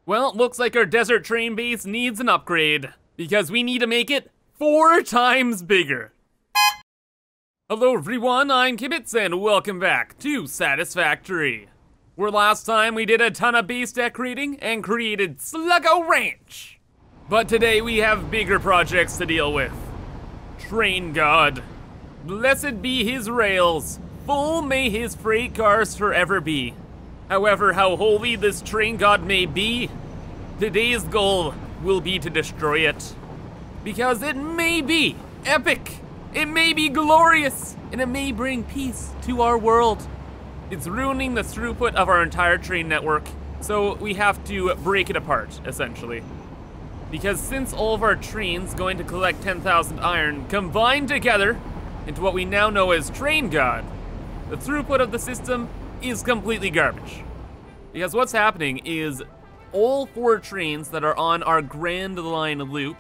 Well, looks like our desert train base needs an upgrade, because we need to make it 4 times bigger. Hello everyone, I'm Kibitz and welcome back to Satisfactory. Where last time we did a ton of base decorating and created Sluggo Ranch. But today we have bigger projects to deal with. Train God. Blessed be his rails, full may his freight cars forever be. However, how holy this train god may be, today's goal will be to destroy it. Because it may be epic, it may be glorious, and it may bring peace to our world. It's ruining the throughput of our entire train network, so we have to break it apart, essentially. Because since all of our trains going to collect 10,000 iron combined together into what we now know as Train God, the throughput of the system is completely garbage. Because what's happening is all 4 trains that are on our Grand Line loop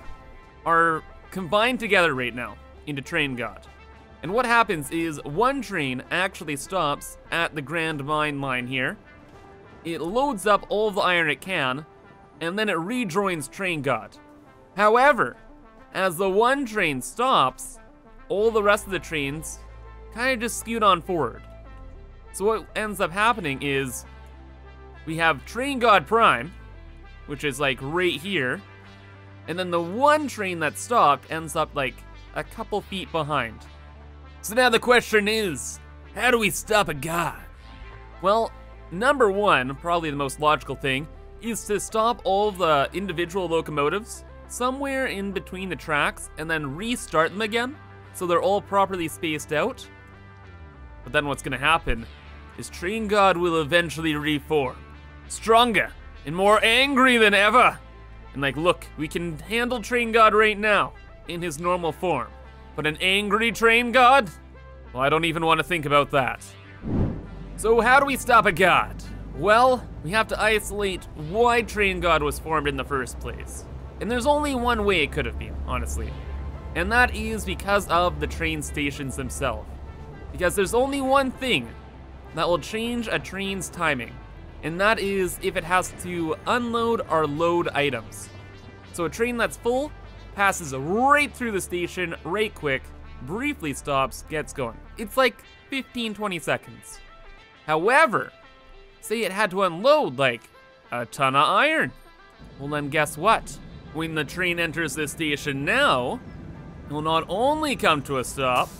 are combined together right now into Train God. And what happens is one train actually stops at the Grand Mine line here. It loads up all the iron it can, and then it rejoins Train God. However, as the one train stops, all the rest of the trains kind of just scoot on forward. So what ends up happening is we have Train God Prime, which is like right here, and then the one train that stopped ends up like a couple feet behind. So now the question is, how do we stop a god? Well, number one, probably the most logical thing, is to stop all of the individual locomotives somewhere in between the tracks and then restart them again so they're all properly spaced out. But then what's gonna happen is Train God will eventually reform, stronger and more angry than ever. And like, look, we can handle Train God right now in his normal form. But an angry Train God? Well, I don't even want to think about that. So how do we stop a god? Well, we have to isolate why Train God was formed in the first place. And there's only one way it could have been, honestly. And that is because of the train stations themselves. Because there's only one thing that will change a train's timing, and that is if it has to unload or load items. So a train that's full passes right through the station, right quick, briefly stops, gets going. It's like 15-20 seconds. However, say it had to unload like a ton of iron. Well then guess what? When the train enters the station now, it will not only come to a stop,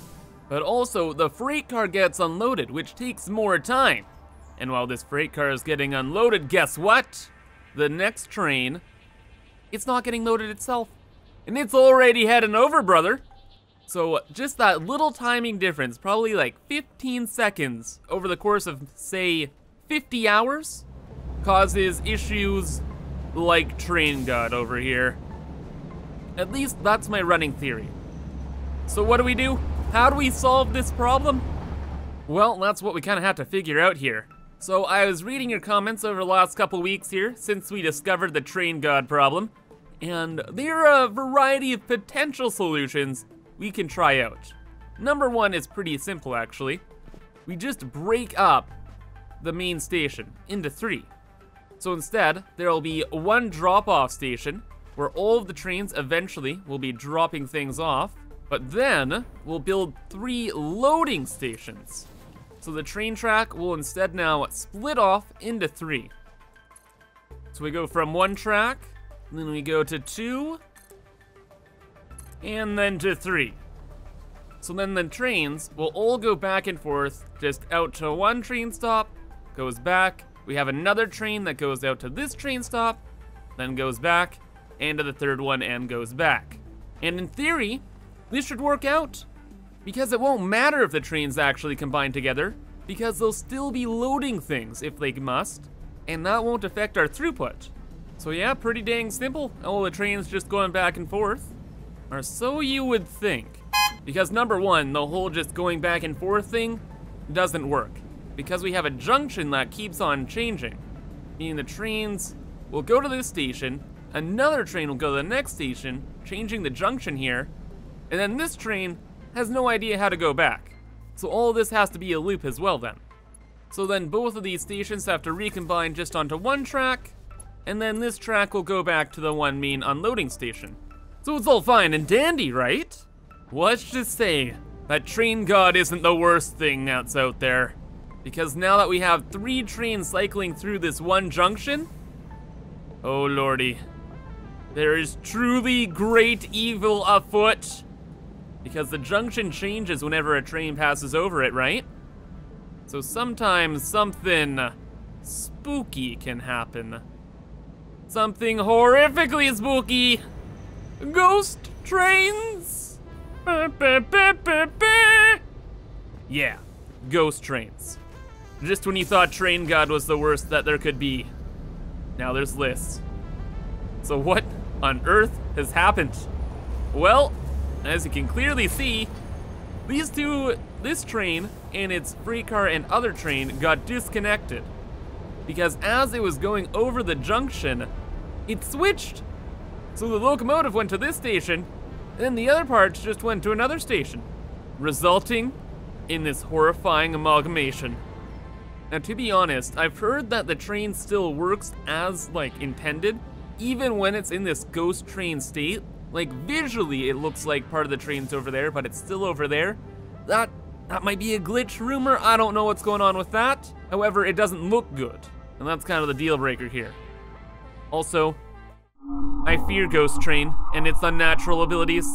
but also the freight car gets unloaded, which takes more time. And while this freight car is getting unloaded, guess what? The next train, it's not getting loaded itself. And it's already heading over, brother. So just that little timing difference, probably like 15 seconds over the course of, say, 50 hours, causes issues like Train God over here. At least that's my running theory. So what do? How do we solve this problem? Well, that's what we kind of have to figure out here. So I was reading your comments over the last couple weeks here since we discovered the Train God problem, and there are a variety of potential solutions we can try out. Number one is pretty simple actually. We just break up the main station into 3. So instead, there'll be one drop-off station where all of the trains eventually will be dropping things off, but then we'll build 3 loading stations. So the train track will instead now split off into 3. So we go from 1 track, and then we go to 2, and then to 3. So then the trains will all go back and forth, just out to one train stop, goes back. We have another train that goes out to this train stop, then goes back, and to the 3rd one and goes back. And in theory, this should work out, because it won't matter if the trains actually combine together, because they'll still be loading things if they must, and that won't affect our throughput. So yeah, pretty dang simple. All the trains just going back and forth. Or so you would think. Because number one, the whole just going back and forth thing doesn't work. Because we have a junction that keeps on changing. Meaning the trains will go to this station, another train will go to the next station, changing the junction here, and then this train has no idea how to go back. So all of this has to be a loop as well then. So then both of these stations have to recombine just onto one track, and then this track will go back to the one main unloading station. So it's all fine and dandy, right? Let's just say that Train God isn't the worst thing that's out there. Because now that we have 3 trains cycling through this one junction, oh lordy, there is truly great evil afoot. Because the junction changes whenever a train passes over it, right? So sometimes something spooky can happen. Something horrifically spooky. Ghost trains. Yeah, ghost trains. Just when you thought Train God was the worst that there could be, now there's lists. So what on earth has happened? Well, as you can clearly see, this train and its freight car and other train got disconnected. Because as it was going over the junction, it switched. So the locomotive went to this station, and the other parts just went to another station, resulting in this horrifying amalgamation. Now, to be honest, I've heard that the train still works as, like, intended, even when it's in this ghost train state. Like, visually, it looks like part of the train's over there, but it's still over there. That might be a glitch rumor. I don't know what's going on with that. However, it doesn't look good, and that's kind of the deal breaker here. Also, I fear Ghost Train and its unnatural abilities.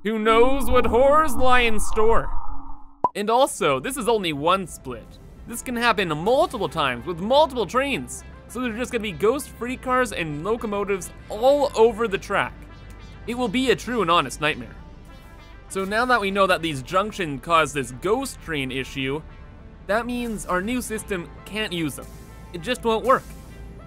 Who knows what horrors lie in store? And also, this is only one split. This can happen multiple times with multiple trains. So there's just gonna be ghost freight cars and locomotives all over the track. It will be a true and honest nightmare. So now that we know that these junctions cause this ghost train issue, that means our new system can't use them. It just won't work.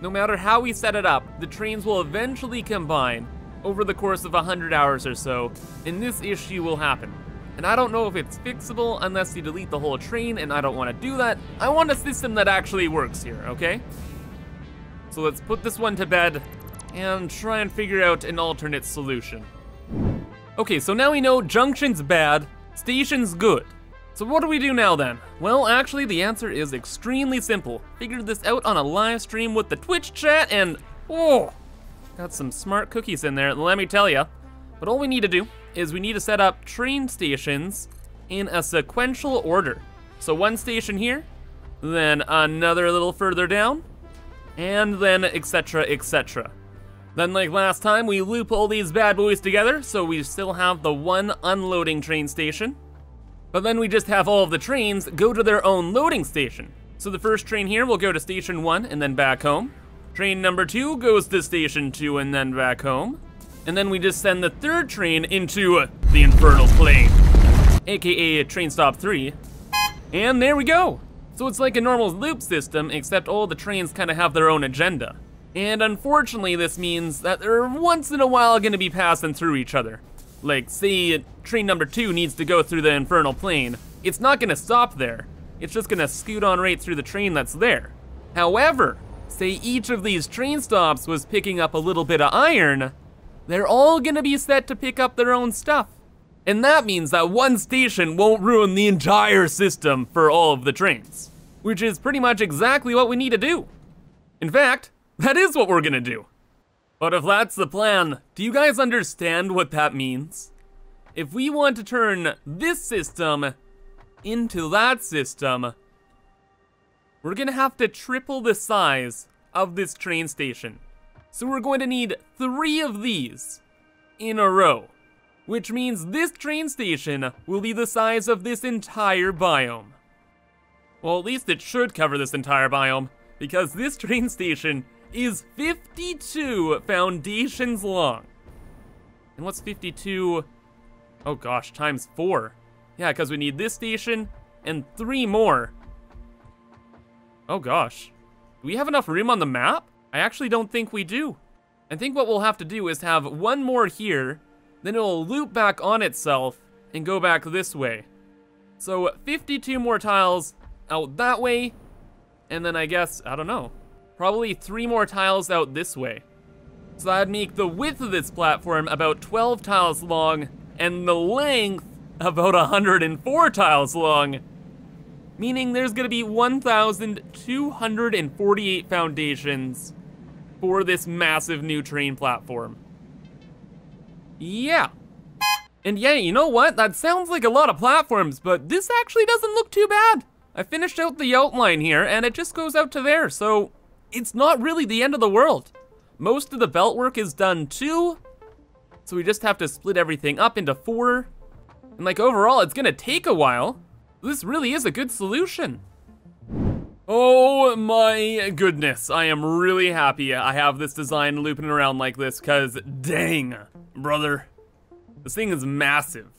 No matter how we set it up, the trains will eventually combine over the course of 100 hours or so, and this issue will happen. And I don't know if it's fixable unless you delete the whole train, and I don't want to do that. I want a system that actually works here, okay? So let's put this one to bed and try and figure out an alternate solution. Okay, so now we know junction's bad, station's good. So what do we do now then? Well, actually the answer is extremely simple. Figured this out on a live stream with the Twitch chat and, oh, got some smart cookies in there, let me tell ya. But all we need to do is we need to set up train stations in a sequential order. So one station here, then another a little further down, and then etc, etc. Then like last time, we loop all these bad boys together, so we still have the one unloading train station. But then we just have all of the trains go to their own loading station. So the first train here will go to station 1 and then back home. Train number 2 goes to station 2 and then back home. And then we just send the third train into the infernal plane, aka train stop 3. And there we go. So it's like a normal loop system, except all the trains kind of have their own agenda. And unfortunately, this means that they're once in a while gonna be passing through each other. Like, say train number 2 needs to go through the infernal plane. It's not gonna stop there. It's just gonna scoot on right through the train that's there. However, say each of these train stops was picking up a little bit of iron, they're all gonna be set to pick up their own stuff. And that means that one station won't ruin the entire system for all of the trains, which is pretty much exactly what we need to do. In fact, that is what we're gonna do. But if that's the plan, do you guys understand what that means? If we want to turn this system into that system, we're gonna have to triple the size of this train station. So we're going to need 3 of these in a row, which means this train station will be the size of this entire biome. Well, at least it should cover this entire biome, because this train station is 52 foundations long. And what's 52? Oh gosh, times 4. Yeah, because we need this station and 3 more. Oh gosh. Do we have enough room on the map? I actually don't think we do. I think what we'll have to do is have 1 more here, then it'll loop back on itself and go back this way. So 52 more tiles out that way, and then I guess, I don't know, probably 3 more tiles out this way. So that'd make the width of this platform about 12 tiles long, and the length about 104 tiles long, meaning there's gonna be 1,248 foundations for this massive new train platform. Yeah. And yeah, you know what? That sounds like a lot of platforms, but this actually doesn't look too bad. I finished out the outline here, and it just goes out to there, so it's not really the end of the world. Most of the belt work is done too, so we just have to split everything up into 4. And like overall, it's gonna take a while. This really is a good solution. Oh my goodness, I am really happy I have this design looping around like this, cause dang, brother. This thing is massive,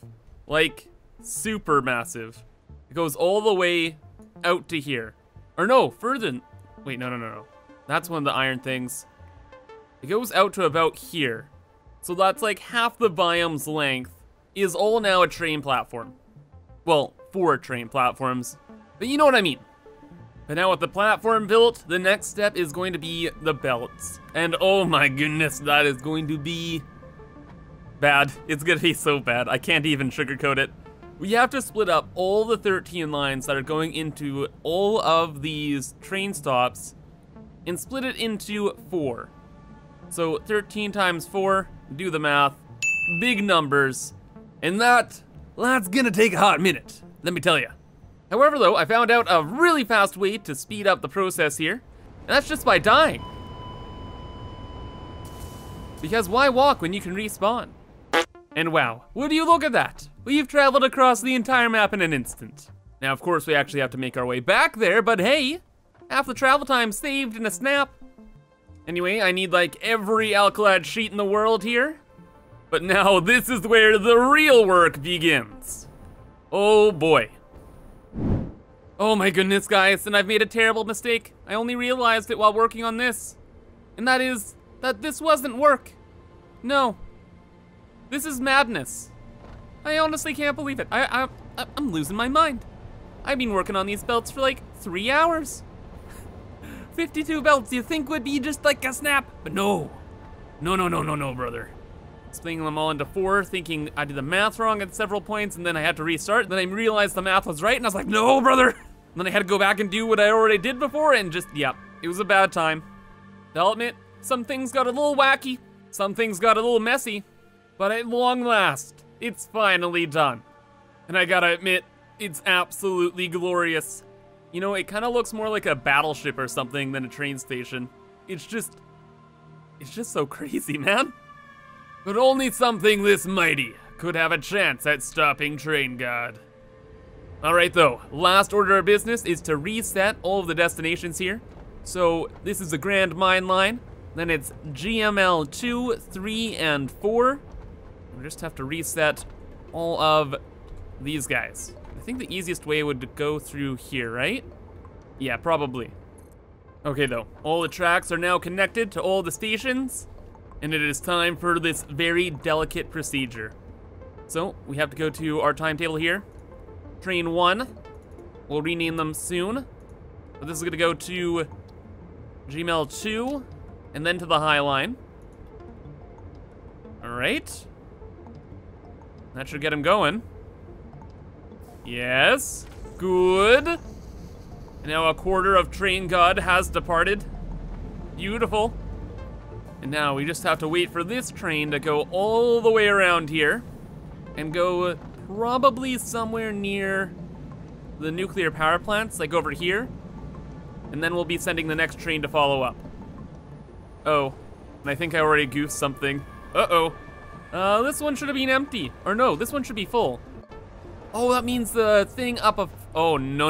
like super massive. It goes all the way out to here. Or no, further, wait, no. That's one of the iron things. It goes out to about here. So that's like half the biome's length is all now a train platform. Well, 4 train platforms, but you know what I mean. But now with the platform built, the next step is going to be the belts. And oh my goodness, that is going to be bad. It's gonna be so bad. I can't even sugarcoat it. We have to split up all the 13 lines that are going into all of these train stops and split it into 4. So 13 times 4, do the math, big numbers, and that's gonna take a hot minute, let me tell you. However though, I found out a really fast way to speed up the process here, and that's just by dying. Because why walk when you can respawn? And wow, would you look at that? We've traveled across the entire map in an instant. Now of course we actually have to make our way back there, but hey, half the travel time saved in a snap. Anyway, I need like every Alcalad sheet in the world here. But now this is where the real work begins. Oh boy. Oh my goodness guys, and I've made a terrible mistake. I only realized it while working on this. And that is that this wasn't work. No. This is madness. I honestly can't believe it. I'm losing my mind. I've been working on these belts for like 3 hours. 52 belts you think would be just like a snap, but no. No, brother. Splitting them all into 4, thinking I did the math wrong at several points, and then I had to restart, then I realized the math was right, and I was like, no, brother. And then I had to go back and do what I already did before, and just, yeah, it was a bad time. I'll admit, some things got a little wacky, some things got a little messy, but at long last, it's finally done. And I gotta admit, it's absolutely glorious. You know, it kind of looks more like a battleship or something than a train station. It's just so crazy, man. But only something this mighty could have a chance at stopping Train God. All right though, last order of business is to reset all of the destinations here. So this is the Grand Mine Line, then it's GML 2, 3, and 4. We just have to reset all of these guys. I think the easiest way would go through here, right? Yeah, probably. Okay though, all the tracks are now connected to all the stations, and it is time for this very delicate procedure. So we have to go to our timetable here. Train 1, we'll rename them soon. But this is gonna go to GML 2, and then to the High Line. All right. That should get him going. Yes, good. And now a quarter of Train God has departed. Beautiful. And now we just have to wait for this train to go all the way around here and go probably somewhere near the nuclear power plants, like over here. And then we'll be sending the next train to follow up. Oh, and I think I already goofed something. Uh-oh. This one should have been empty. Or no, this one should be full. Oh, that means the thing up of, oh, no.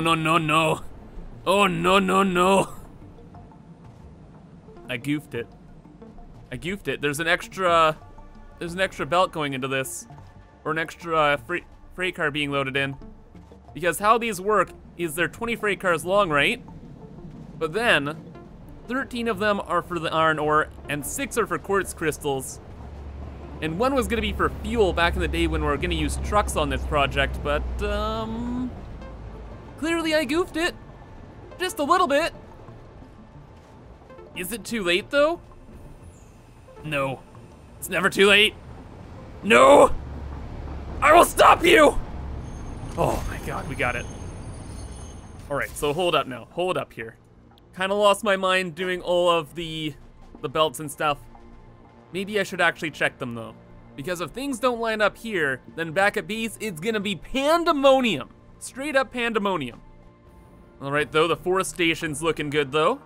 Oh, no. I goofed it. There's an extra belt going into this, or an extra freight car being loaded in. Because how these work is they're 20 freight cars long, right? But then, 13 of them are for the iron ore, and 6 are for quartz crystals. And 1 was gonna be for fuel back in the day when we were gonna use trucks on this project, but, clearly I goofed it. Just a little bit. Is it too late, though? No. It's never too late. No! I will stop you! Oh my god, we got it. Alright, so hold up now. Hold up here. Kinda lost my mind doing all of the the belts and stuff. Maybe I should actually check them though. Because if things don't line up here, then back at base, it's gonna be pandemonium. Straight up pandemonium. All right though, the 4th station's looking good though.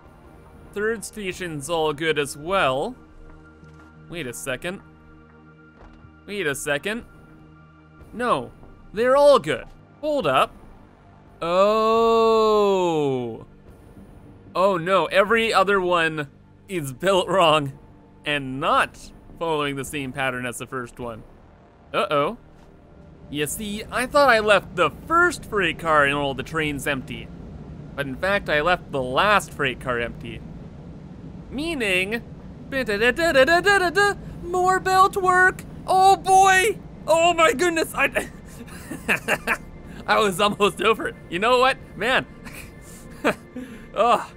3rd station's all good as well. Wait a second. Wait a second. No, they're all good. Hold up. Oh. Oh no, every other one is built wrong and not following the same pattern as the first one. Uh-oh. You see, I thought I left the first freight car and all the trains empty. But in fact, I left the last freight car empty. Meaning, more belt work. Oh boy. Oh my goodness. I was almost over it. You know what, man? Oh,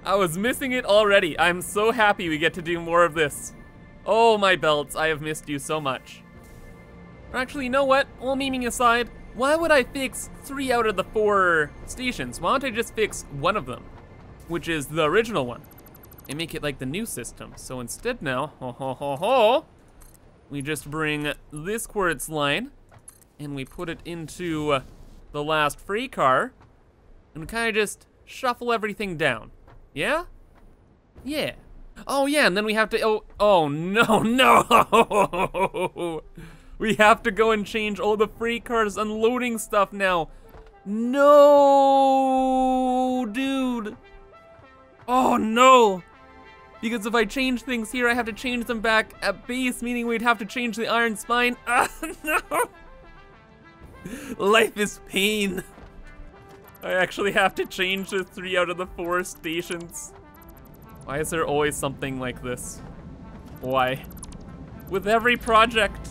I was missing it already. I'm so happy we get to do more of this. Oh, my belts, I have missed you so much. Actually, you know what? All memeing aside, why would I fix 3 out of the 4 stations? Why don't I just fix one of them, which is the original one, and make it like the new system? So instead now, we just bring this quartz line, and we put it into the last freight car, and we kind of just shuffle everything down. Yeah? Yeah. Oh yeah, and then we have to, oh no, no! We have to go and change all the freight cars unloading stuff now. No, dude. Oh no. Because if I change things here, I have to change them back at base, meaning we'd have to change the iron spine. No. Life is pain. I actually have to change the 3 out of the 4 stations. Why is there always something like this? Why? With every project.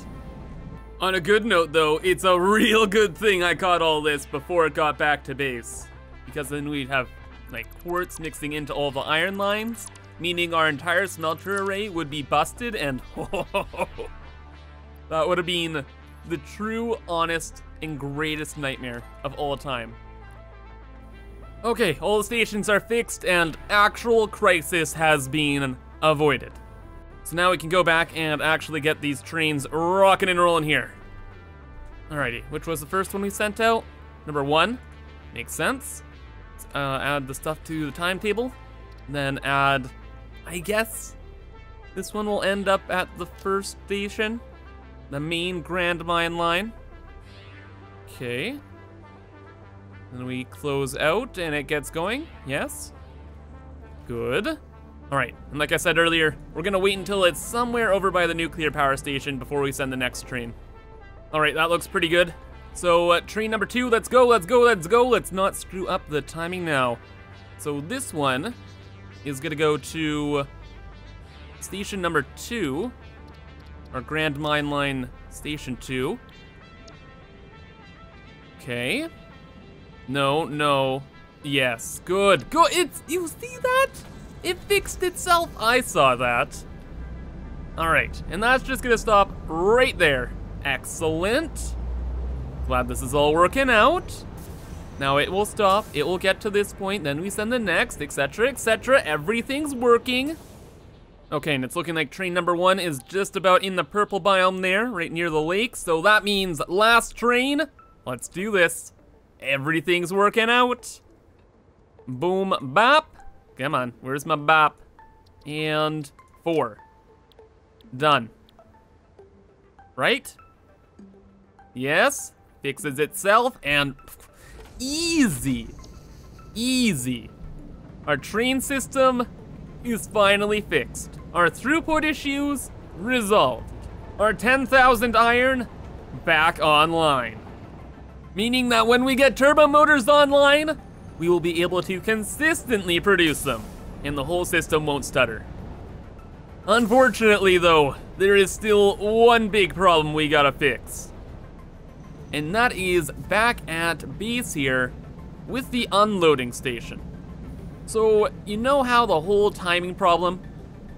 On a good note though, it's a real good thing I caught all this before it got back to base. Because then we'd have like quartz mixing into all the iron lines, meaning our entire smelter array would be busted, and that would have been the true, honest, and greatest nightmare of all time. Okay, all the stations are fixed and actual crisis has been avoided. So now we can go back and actually get these trains rocking and rolling here. Alrighty, which was the first one we sent out? Number 1, makes sense. Let's add the stuff to the timetable. Then add, I guess, this one will end up at the 1st station, the main Grand Mine line. Okay. Then we close out and it gets going, yes. Good. All right, and like I said earlier, we're gonna wait until it's somewhere over by the nuclear power station before we send the next train. All right, that looks pretty good. So train number 2, let's go, let's go, let's go. Let's not screw up the timing now. So this one is gonna go to station number 2, or Grand Mine Line Station 2. Okay. No, no, yes, good, good, you see that? It fixed itself, I saw that. All right, and that's just gonna stop right there. Excellent. Glad this is all working out. Now it will stop, it will get to this point, then we send the next, etc., etc., everything's working. Okay, and it's looking like train number 1 is just about in the purple biome there, right near the lake, so that means last train. Let's do this. Everything's working out. Boom, bop. Come on, where's my bop? And 4. Done. Right? Yes, fixes itself, and easy, easy. Our train system is finally fixed. Our throughput issues resolved. Our 10,000 iron back online. Meaning that when we get turbo motors online, we will be able to consistently produce them, and the whole system won't stutter. Unfortunately though, there is still one big problem we gotta fix. And that is back at base here with the unloading station. So, you know how the whole timing problem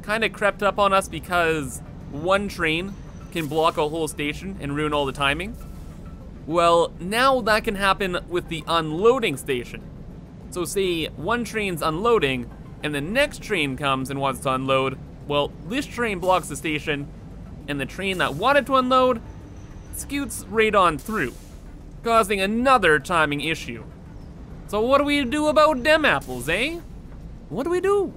kinda crept up on us because one train can block a whole station and ruin all the timing? Well, now that can happen with the unloading station. So say one train's unloading and the next train comes and wants to unload, well, this train blocks the station, and the train that wanted to unload scoots right on through, causing another timing issue. So what do we do about them apples, eh? What do we do?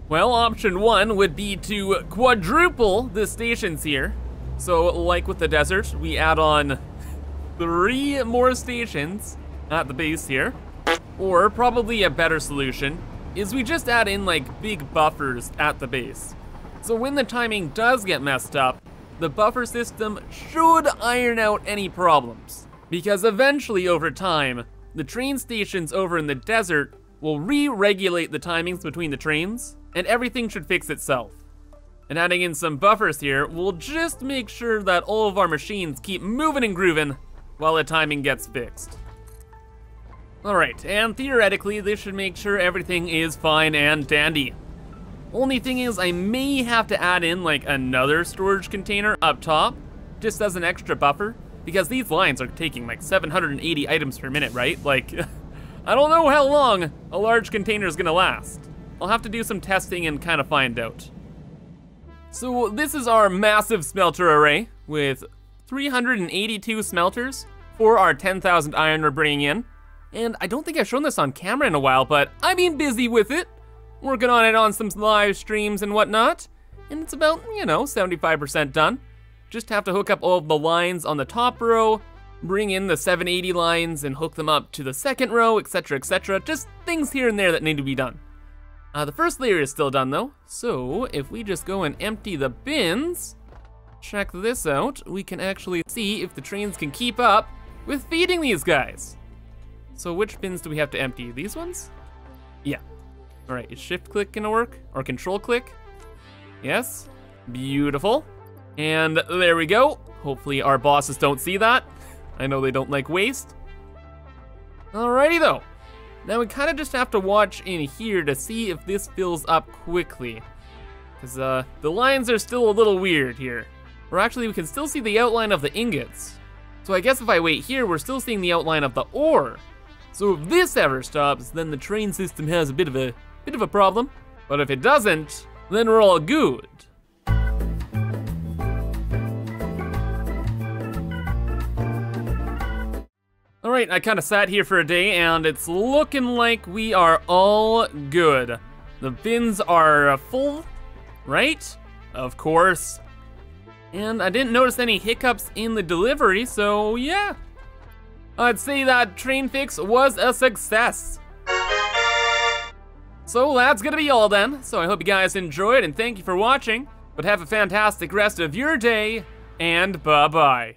Well, option one would be to quadruple the stations here. So like with the desert, we add on 3 more stations at the base here. Or probably a better solution is we just add in like big buffers at the base. So when the timing does get messed up, the buffer system should iron out any problems. Because eventually over time, the train stations over in the desert will re-regulate the timings between the trains, and everything should fix itself. And adding in some buffers here will just make sure that all of our machines keep moving and grooving while the timing gets fixed. Alright, and theoretically this should make sure everything is fine and dandy. Only thing is I may have to add in like another storage container up top, just as an extra buffer, because these lines are taking like 780 items per minute, right? Like, I don't know how long a large container is gonna last. I'll have to do some testing and kind of find out. So this is our massive smelter array with 382 smelters for our 10,000 iron we're bringing in. And I don't think I've shown this on camera in a while, but I've been busy with it. Working on it on some live streams and whatnot. And it's about, 75% done. Just have to hook up all of the lines on the top row, bring in the 780 lines and hook them up to the second row, etc, etc. Just things here and there that need to be done. The first layer is still done though. So if we just go and empty the bins, check this out, we can actually see if the trains can keep up with feeding these guys. So which bins do we have to empty? These ones? Yeah. All right, is shift click gonna work? Or control click? Yes, beautiful. And there we go. Hopefully our bosses don't see that. I know they don't like waste. Alrighty though. Now we kind of just have to watch in here to see if this fills up quickly. Because the lines are still a little weird here. Or actually we can still see the outline of the ingots. So I guess if I wait here, we're still seeing the outline of the ore. So if this ever stops, then the train system has a bit of a problem. But if it doesn't, then we're all good. All right, I kind of sat here for a day and it's looking like we are all good. The bins are full, right? Of course. And I didn't notice any hiccups in the delivery, so yeah. I'd say that train fix was a success. So that's gonna be all then. So I hope you guys enjoyed and thank you for watching. But have a fantastic rest of your day and bye-bye.